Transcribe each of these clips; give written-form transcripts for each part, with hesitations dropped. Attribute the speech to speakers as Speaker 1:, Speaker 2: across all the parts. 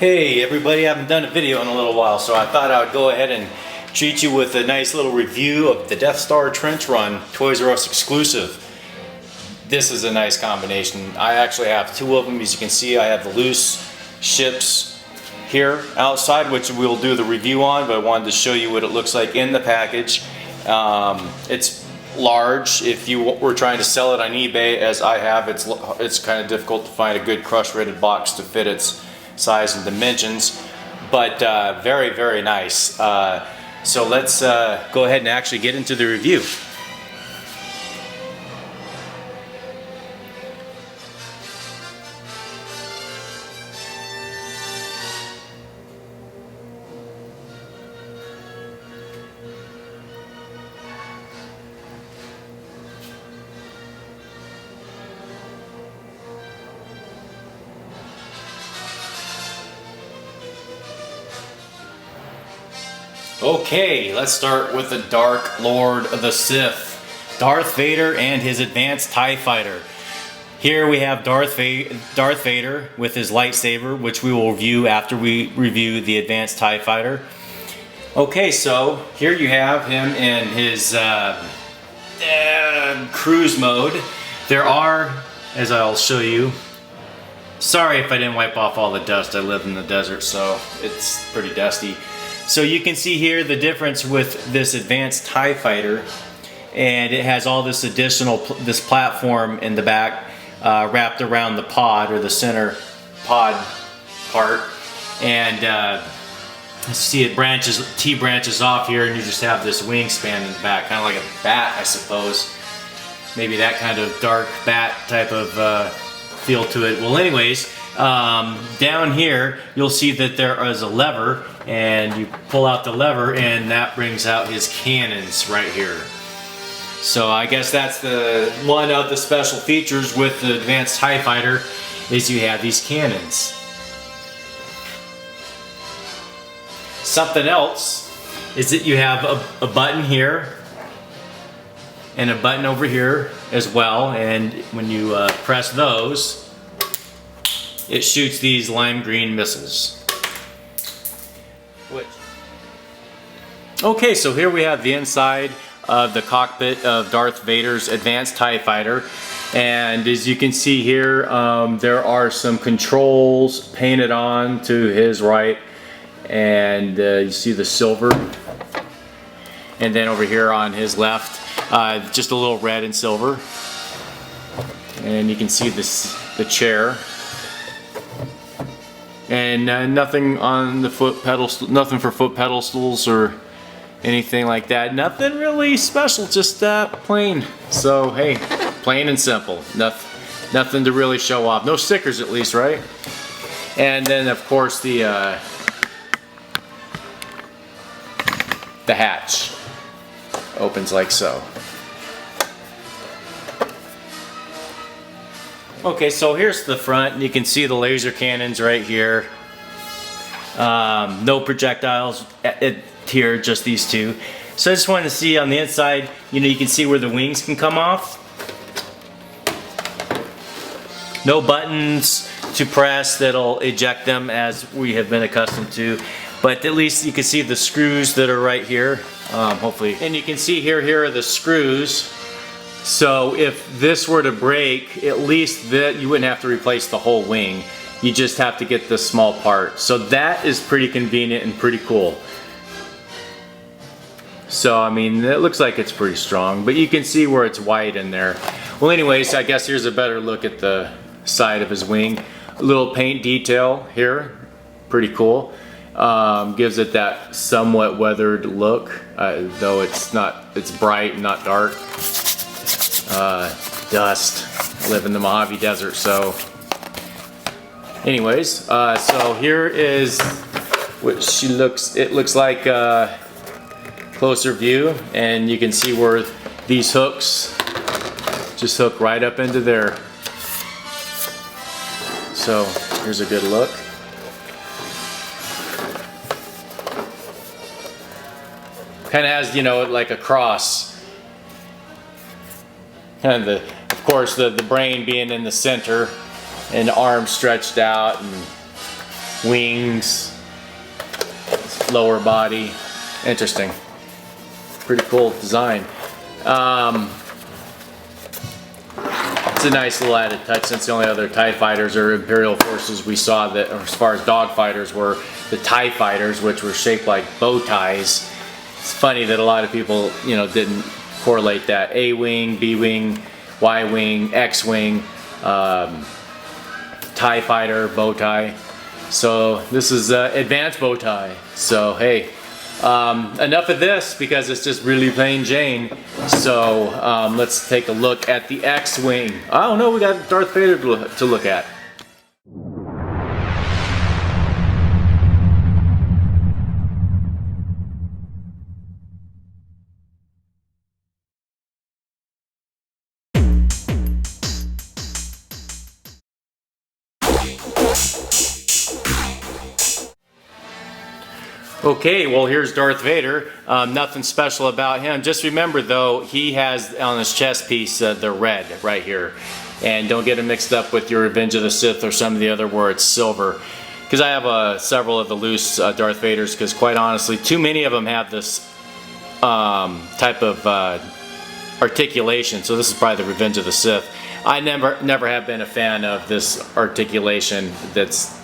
Speaker 1: Hey everybody, I haven't done a video in a little while, so I thought I would go ahead and treat you with a nice little review of the Death Star Trench Run Toys R Us exclusive. This is a nice combination. I actually have two of them. As you can see, I have the loose ships here outside, which we'll do the review on, but I wanted to show you what it looks like in the package. It's large. If you were trying to sell it on eBay, as I have, it's kind of difficult to find a good crush-rated box to fit its size and dimensions, but very, very nice. So let's go ahead and actually get into the review. Okay, let's start with the Dark Lord of the Sith, Darth Vader and his advanced TIE fighter. Here we have Darth Vader with his lightsaber, which we will review after we review the advanced TIE fighter. Okay, so here you have him in his cruise mode. There are, as I'll show you, sorry if I didn't wipe off all the dust. I live in the desert, so it's pretty dusty. So you can see here the difference with this advanced TIE fighter, and it has all this additional this platform in the back wrapped around the pod, or the center pod part, and see it branches off here, and you just have this wingspan in the back, kind of like a bat, I suppose. Maybe that kind of dark bat type of feel to it. Well, anyways, down here you'll see that there is a lever, and you pull out the lever and that brings out his cannons right here. So I guess that's the one of the special features with the advanced TIE fighter, is you have these cannons. Something else is that you have a button here and a button over here as well, and when you press those, it shoots these lime green missiles. Okay, so here we have the inside of the cockpit of Darth Vader's advanced TIE fighter, and as you can see here, there are some controls painted on to his right, and you see the silver, and then over here on his left, just a little red and silver, and you can see the chair. And nothing on the foot pedals, nothing for foot pedestals or anything like that. Nothing really special, just plain. So hey, plain and simple. Nothing to really show off. No stickers, at least, right? And then of course the hatch opens like so. Okay, so here's the front, and you can see the laser cannons right here. No projectiles here, just these two. So I just wanted to see on the inside, you can see where the wings can come off. No buttons to press that'll eject them as we have been accustomed to, but at least you can see the screws that are right here, hopefully. And you can see here are the screws. So if this were to break, at least that you wouldn't have to replace the whole wing. You just have to get this small part. So that is pretty convenient and pretty cool. So I mean, it looks like it's pretty strong, but you can see where it's white in there. Well, anyways, I guess here's a better look at the side of his wing. A little paint detail here, pretty cool. Gives it that somewhat weathered look, though it's bright and not dark. Dust. I live in the Mojave Desert, so anyways, so here is what it looks like closer view, and you can see where these hooks just hook right up into there. So here's a good look. Kind of has, like a cross. Kind of of course, the brain being in the center, and the arms stretched out, and wings, lower body. Interesting. Pretty cool design. It's a nice little added touch, since the only other TIE fighters or Imperial forces we saw that, or as far as dog fighters, were the TIE fighters, which were shaped like bow ties. It's funny that a lot of people, you know, didn't correlate that. A-wing, B-wing, Y-wing, X-wing, TIE fighter, bow tie. So this is advanced bow tie. So hey, enough of this because it's just really plain Jane. So let's take a look at the X-wing. Oh no, we got Darth Vader to look at. Okay, well here's Darth Vader. Nothing special about him. Just remember though, he has on his chest piece the red right here. And don't get it mixed up with your Revenge of the Sith or some of the other where it's silver. Because I have several of the loose Darth Vaders, because quite honestly, too many of them have this type of articulation. So this is probably the Revenge of the Sith. I never have been a fan of this articulation that's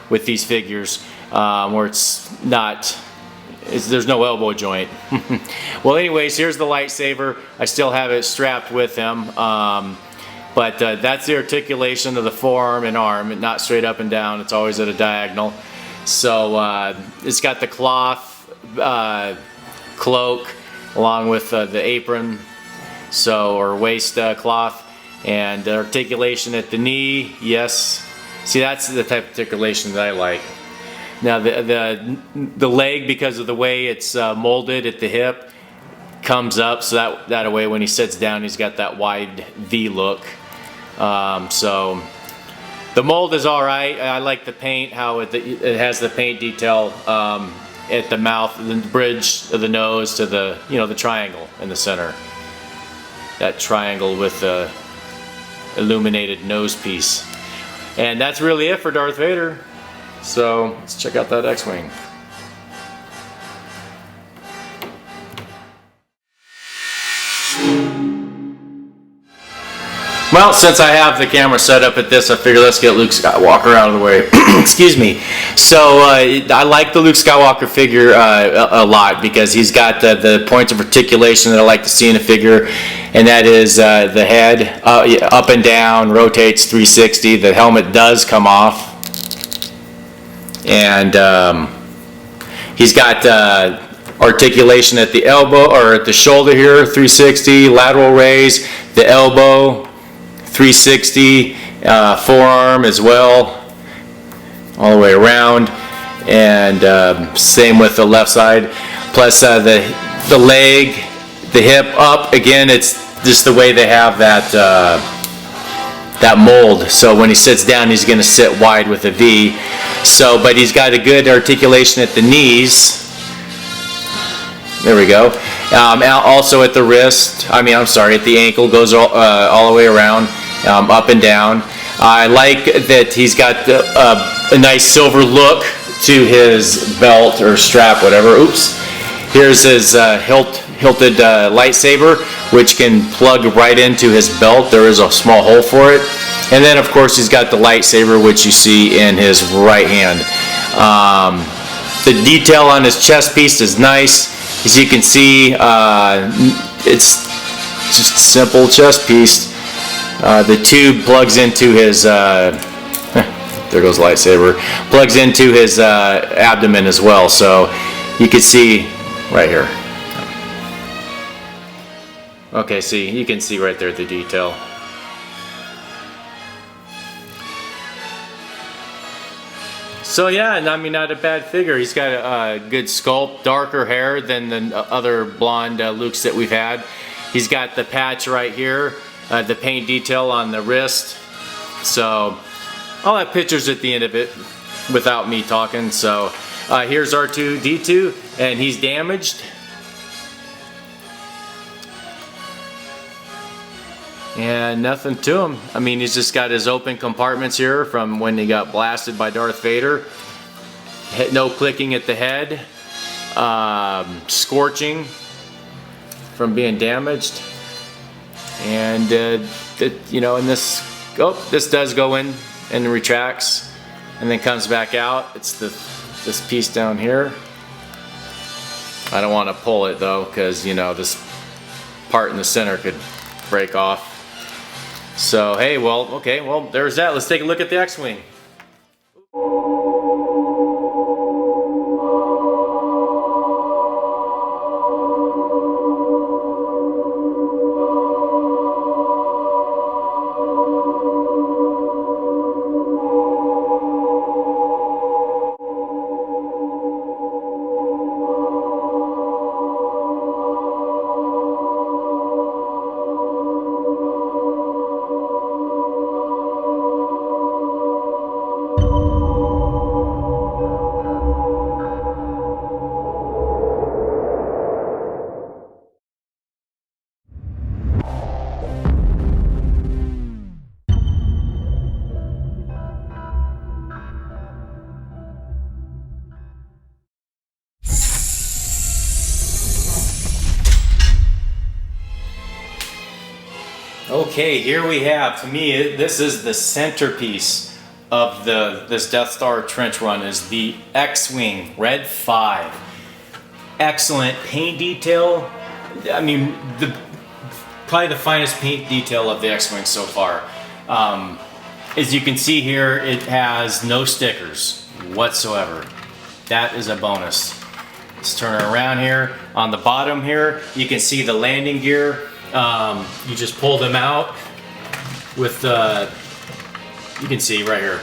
Speaker 1: with these figures. Where it's not, there's no elbow joint. Well anyways, here's the lightsaber. I still have it strapped with him, but that's the articulation of the forearm and arm, not straight up and down, it's always at a diagonal. So it's got the cloth cloak along with the apron, so, or waist cloth, and articulation at the knee. Yes, see, that's the type of articulation that I like. Now the leg, because of the way it's molded at the hip, comes up, so that way when he sits down he's got that wide V look. So the mold is alright. I like the paint, how it has the paint detail at the mouth, the bridge of the nose to the, you know, the triangle in the center. That triangle with the illuminated nose piece. And that's really it for Darth Vader. So let's check out that X-Wing. Well, since I have the camera set up at this, I figure let's get Luke Skywalker out of the way. Excuse me. So I like the Luke Skywalker figure a lot, because he's got the points of articulation that I like to see in a figure, and that is the head up and down, rotates 360. The helmet does come off. And he's got articulation at the elbow, or at the shoulder here, 360, lateral raise, the elbow, 360, forearm as well, all the way around, and same with the left side. Plus the leg, the hip up, again, it's just the way they have that mold. So when he sits down, he's going to sit wide with a V. So, but he's got a good articulation at the knees. There we go. Also at the wrist, at the ankle, goes all the way around, up and down. I like that he's got a nice silver look to his belt or strap, whatever. Oops. Here's his hilted lightsaber, which can plug right into his belt. There is a small hole for it. And then of course he's got the lightsaber, which you see in his right hand. The detail on his chest piece is nice. As you can see, it's just a simple chest piece. The tube plugs into his, there goes the lightsaber, plugs into his abdomen as well. So you can see right here. Okay, see, you can see right there the detail. So yeah, not a bad figure. He's got a good sculpt, darker hair than the other blonde Lukes that we've had. He's got the patch right here, the paint detail on the wrist. So I'll have pictures at the end of it without me talking. So here's R2-D2, and he's damaged. And nothing to him. He's just got his open compartments here from when he got blasted by Darth Vader. no clicking at the head, scorching from being damaged, and you know, and this does go in and retracts and then comes back out. It's this piece down here. I don't want to pull it though, because you know, this part in the center could break off. So hey, well, okay, well, there's that. Let's take a look at the X-Wing. Okay, here we have, to me, this is the centerpiece of this Death Star trench run, is the X-Wing Red 5. Excellent paint detail. I mean, probably the finest paint detail of the X-Wing so far. As you can see here, it has no stickers whatsoever. That is a bonus. Let's turn it around here. On the bottom here, you can see the landing gear. You just pull them out with, you can see right here,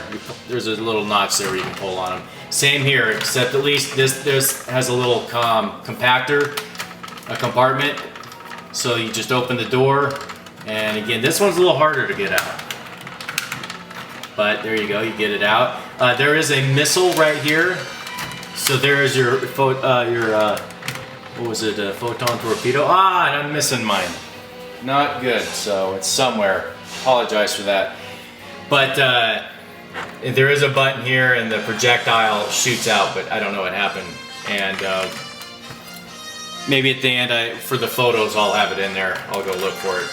Speaker 1: there's a little notch there where you can pull on them. Same here, except at least this has a little compactor, a compartment. So you just open the door, and again, this one's a little harder to get out. But there you go, you get it out. There is a missile right here. So there is your, what was it, a photon torpedo? Ah, and I'm missing mine. Not good, so it's somewhere. Apologize for that. But there is a button here and the projectile shoots out, but I don't know what happened. And maybe at the end, for the photos, I'll have it in there. I'll go look for it.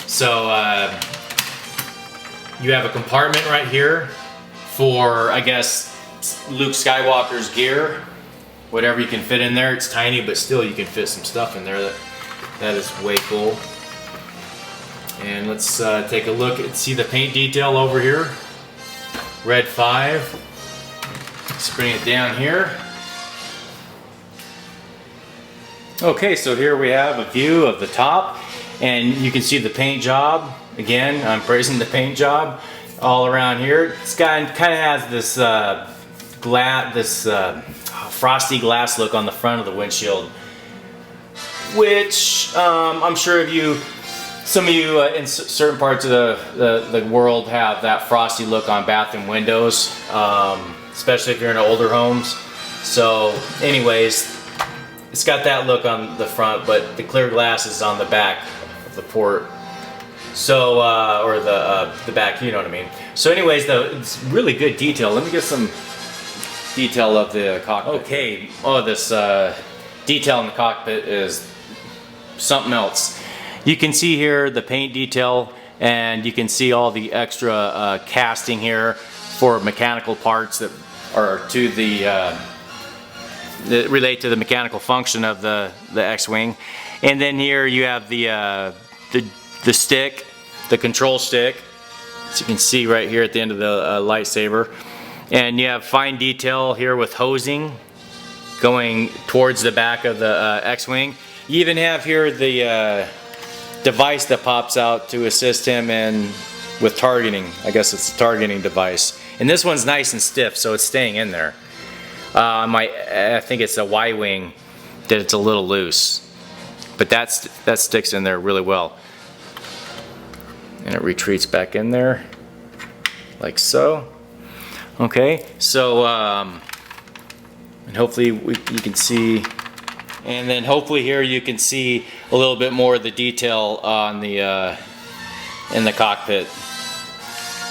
Speaker 1: So you have a compartment right here for, I guess, Luke Skywalker's gear. Whatever you can fit in there. It's tiny, but still you can fit some stuff in there. That is way cool. And let's take a look and see the paint detail over here. Red 5. Let's bring it down here. Okay, so here we have a view of the top, and you can see the paint job. Again, I'm praising the paint job all around here. It's kind of has this frosty glass look on the front of the windshield, which I'm sure some of you in certain parts of the world have that frosty look on bathroom windows, especially if you're in older homes. So anyways, it's got that look on the front, but the clear glass is on the back of the port. So, or the back, you know what I mean. So anyways, it's really good detail. Let me get some detail of the cockpit. Okay, oh, this detail in the cockpit is something else. You can see here the paint detail, and you can see all the extra casting here for mechanical parts that are to that relate to the mechanical function of the X-Wing. And then here you have the stick, the control stick, as you can see right here at the end of the lightsaber. And you have fine detail here with hosing going towards the back of the X-Wing. You even have here the device that pops out to assist him with targeting. I guess it's a targeting device. And this one's nice and stiff, so it's staying in there. I think it's a Y-wing that it's a little loose, but that sticks in there really well. And it retreats back in there, like so. Okay, so and hopefully you can see, and then hopefully here you can see a little bit more of the detail on the in the cockpit.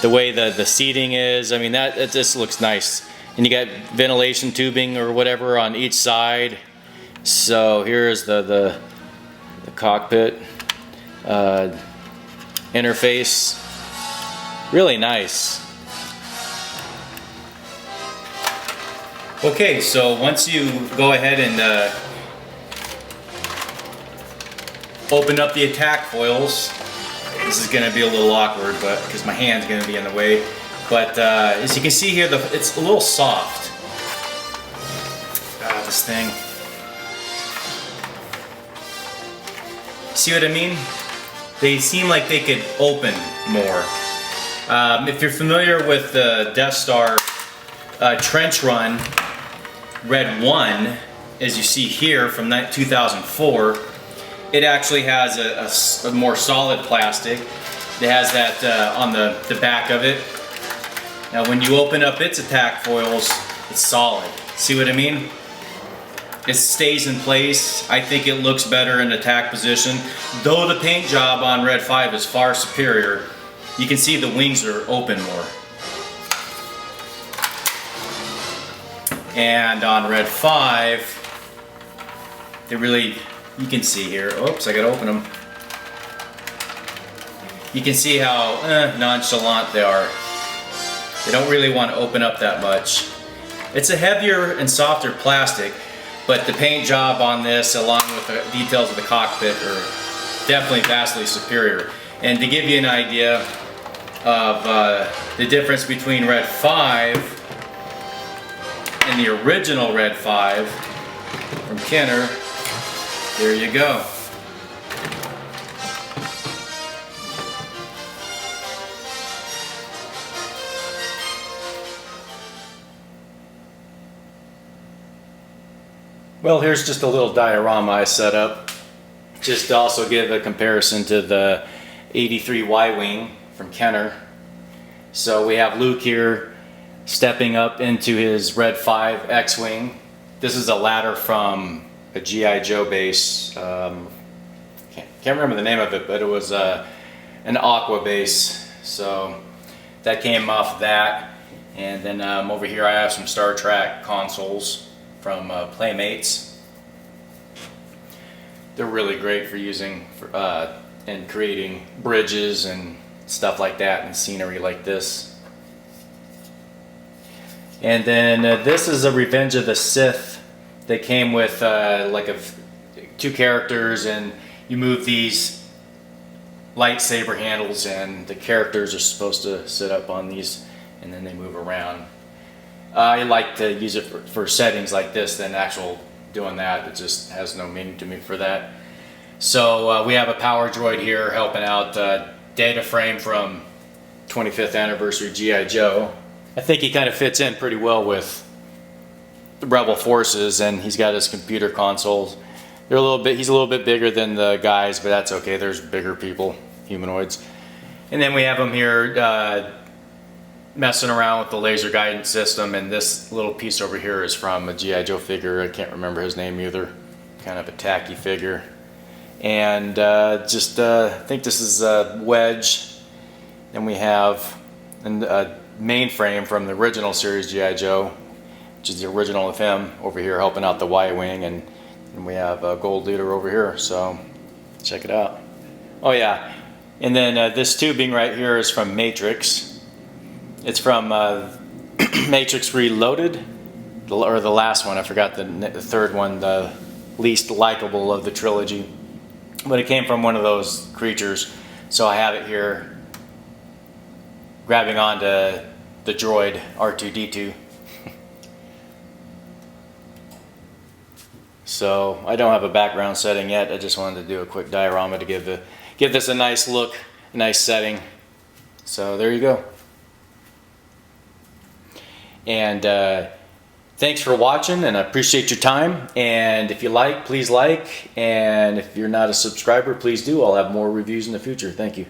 Speaker 1: The way the seating is, I mean, that just looks nice. and you got ventilation tubing or whatever on each side. So here's the cockpit interface. Really nice. Okay, so once you go ahead and open up the attack foils, this is going to be a little awkward, but because my hand's going to be in the way. But as you can see here, it's a little soft. This thing. See what I mean? They seem like they could open more. If you're familiar with the Death Star trench run, Red 1, as you see here from 2004, it actually has a more solid plastic. It has that on the back of it. Now when you open up its attack foils, it's solid. See what I mean? It stays in place. I think it looks better in attack position. Though the paint job on Red 5 is far superior, you can see the wings are open more. And on Red 5, they really, you can see here, oops, I gotta open them. You can see how nonchalant they are. They don't really want to open up that much. It's a heavier and softer plastic, but the paint job on this, along with the details of the cockpit, are definitely vastly superior. And to give you an idea of the difference between Red 5 and the original Red 5 from Kenner, there you go. Well, here's just a little diorama I set up, just to also give a comparison to the 83 Y-Wing from Kenner. So we have Luke here stepping up into his Red 5 X-Wing. This is a ladder from a G.I. Joe base. Can't remember the name of it, but it was an Aqua base. So that came off that. And then over here I have some Star Trek consoles from Playmates. They're really great for using and creating bridges and stuff like that and scenery like this. And then this is a Revenge of the Sith. They came with like two characters, and you move these lightsaber handles and the characters are supposed to sit up on these and then they move around. I like to use it for settings like this than actual doing that. It just has no meaning to me for that. So we have a power droid here helping out Data Frame from 25th anniversary G.I. Joe. I think he kind of fits in pretty well with the Rebel forces, and he's got his computer consoles. He's a little bit bigger than the guys, but that's okay. There's bigger people, humanoids. And then we have him here messing around with the laser guidance system, and this little piece over here is from a G.I. Joe figure. I can't remember his name either. Kind of a tacky figure. And I think this is Wedge. Then we have a mainframe from the original series G.I. Joe, which is the original of him over here helping out the Y-Wing, and we have a Gold Leader over here, so check it out. Oh yeah, and then this tubing right here is from Matrix. It's from Matrix Reloaded, or the last one. I forgot the third one, the least likable of the trilogy. But it came from one of those creatures, so I have it here grabbing onto the droid R2-D2. So I don't have a background setting yet. I just wanted to do a quick diorama to give this a nice look, a nice setting. So there you go. And thanks for watching, and I appreciate your time. And if you like, please like. And if you're not a subscriber, please do. I'll have more reviews in the future. Thank you.